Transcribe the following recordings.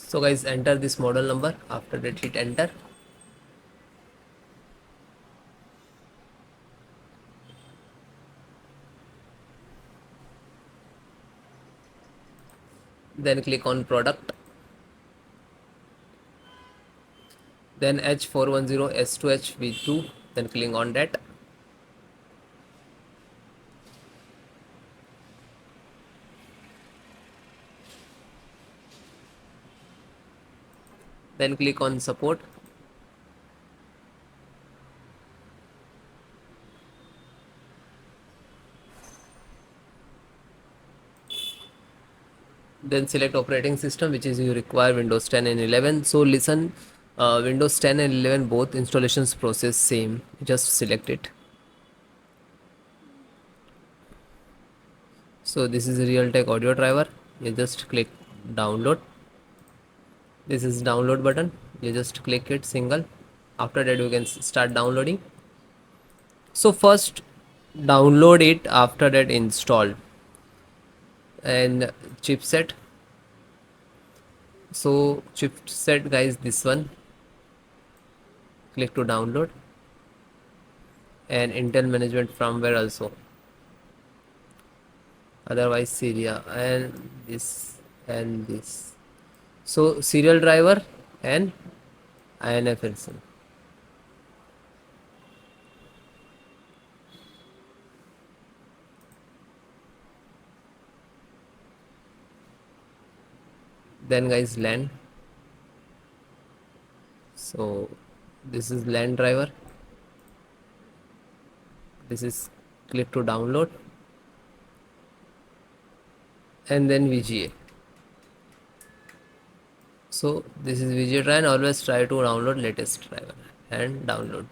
So guys, enter this model number. After that, hit enter. Then click on product. Then H410 S2H V2. Then click on that. Then click on support. Then select operating system, which is you require Windows 10 and 11. So listen, Windows 10 and 11 both installations process same. Just select it. So this is a Realtek audio driver. You just click download. This is download button. You just click it single. After that you can start downloading. So first download it, after that install. And chipset. So chipset guys, this one, click to download. And Intel management firmware also, otherwise Syria, and this. So serial driver and INF version. Then guys, LAN. So this is LAN driver. This is, click to download. And then VGA. So this is VGA driver, and always try to download latest driver and download.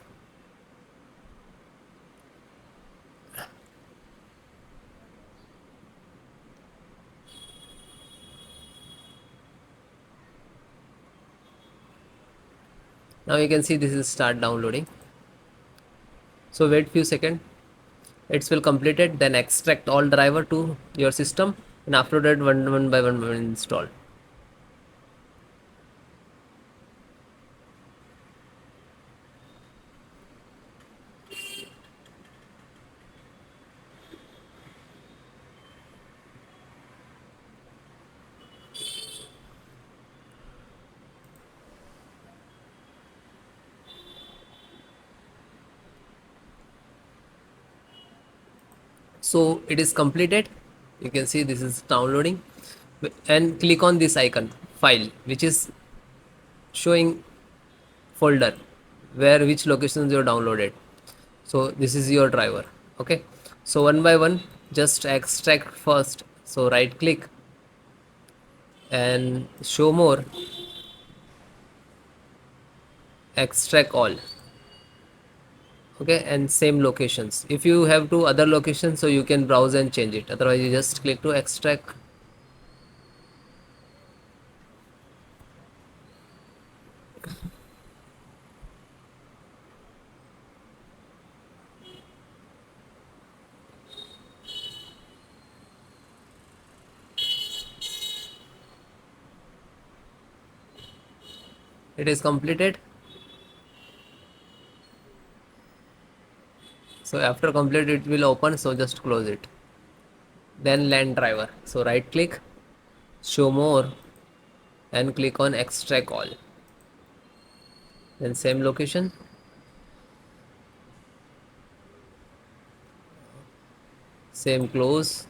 Now you can see this is start downloading. So wait few seconds, it will complete it. Then extract all driver to your system, and after that one by one install. So it is completed. You can see this is downloading, and click on this icon file, which is showing folder where which locations you downloaded. So this is your driver. Okay, so one by one just extract first. So right click and show more, extract all. Okay, and same locations. If you have to other locations, so you can browse and change it, otherwise you just click to extract. It is completed. So after complete it will open, so just close it. Then LAN driver, so right click, show more, and click on extract all. Then same location, same close.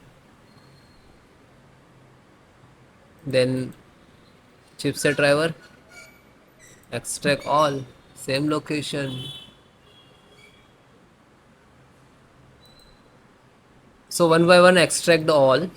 Then chipset driver, extract all, same location. So one by one extract all.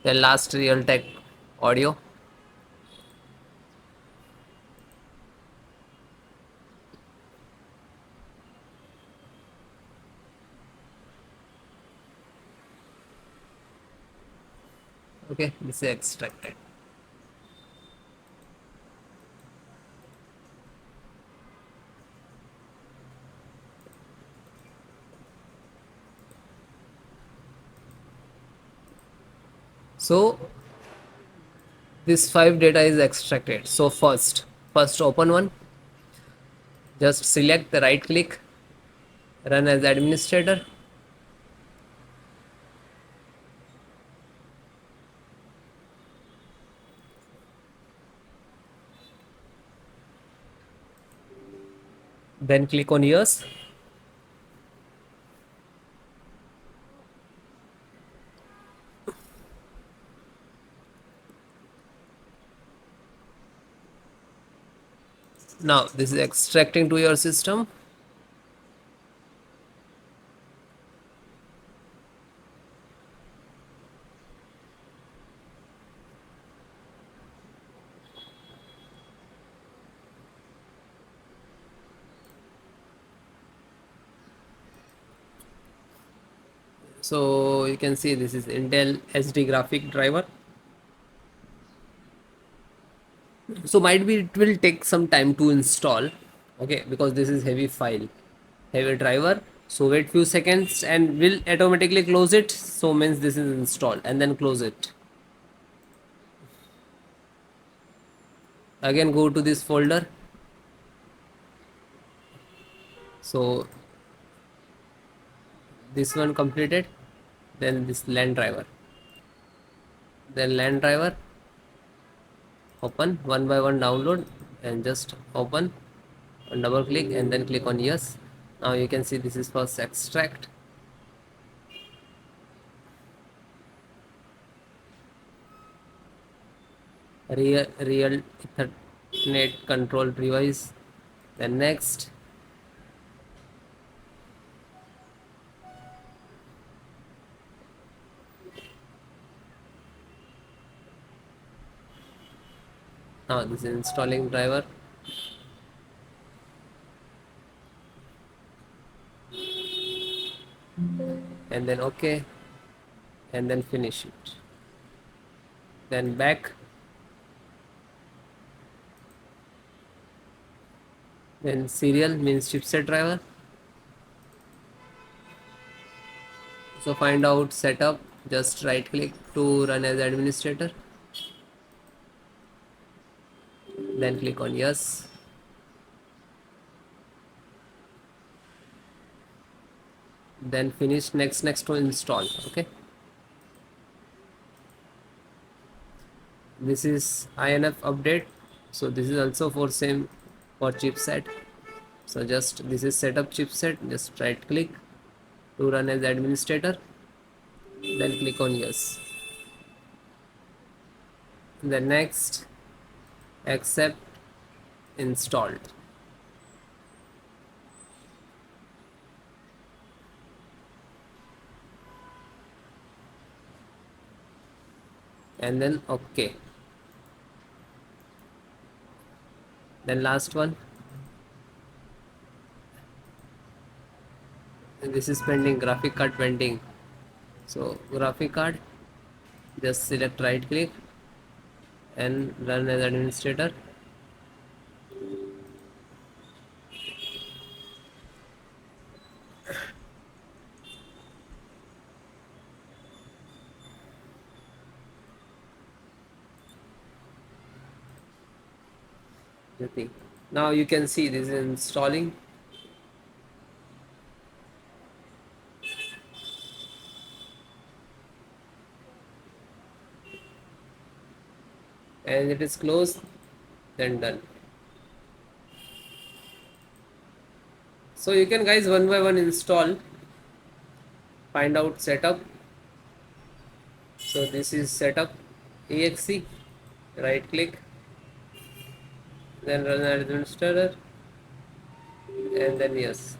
Then last Realtek audio. Okay, this is extracted. So this 5 data is extracted. So first open one, just select the right click, run as administrator. Then click on yes. Now this is extracting to your system. So you can see this is Intel SD graphic driver. So might be it will take some time to install, okay, because this is heavy file, heavy driver. So wait few seconds and will automatically close it. So means this is installed, and then close it. Again go to this folder. So this one completed, then this LAN driver, then LAN driver, open one by one, download, and just open and double click and then click on yes. Now you can see this is first extract. Real Ethernet control device. Then next. Now this is installing driver. And then okay, and then finish it. Then back. Then serial means chipset driver. So find out setup, just right click to run as administrator, then click on yes. Then finish next to install. Okay, this is INF update. So this is also for same for chipset. So just this is setup chipset, just right click to run as administrator, then click on yes. Then next, accept, installed, and then okay. Then last one, and this is pending, graphic card pending. So graphic card, just select right click and run as administrator. Nothing. Now you can see this is installing. And it is closed, then done. So you can guys one by one install, find out setup. So this is setup exe, right click, then run as administrator, and then yes.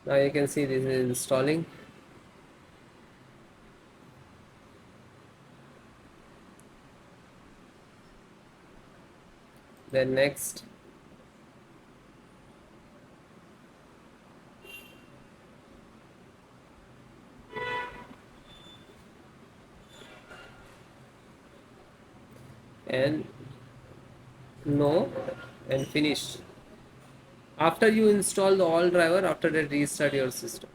Now you can see this is installing. Then next, and no, and finish. After you install the all driver, after that restart your system.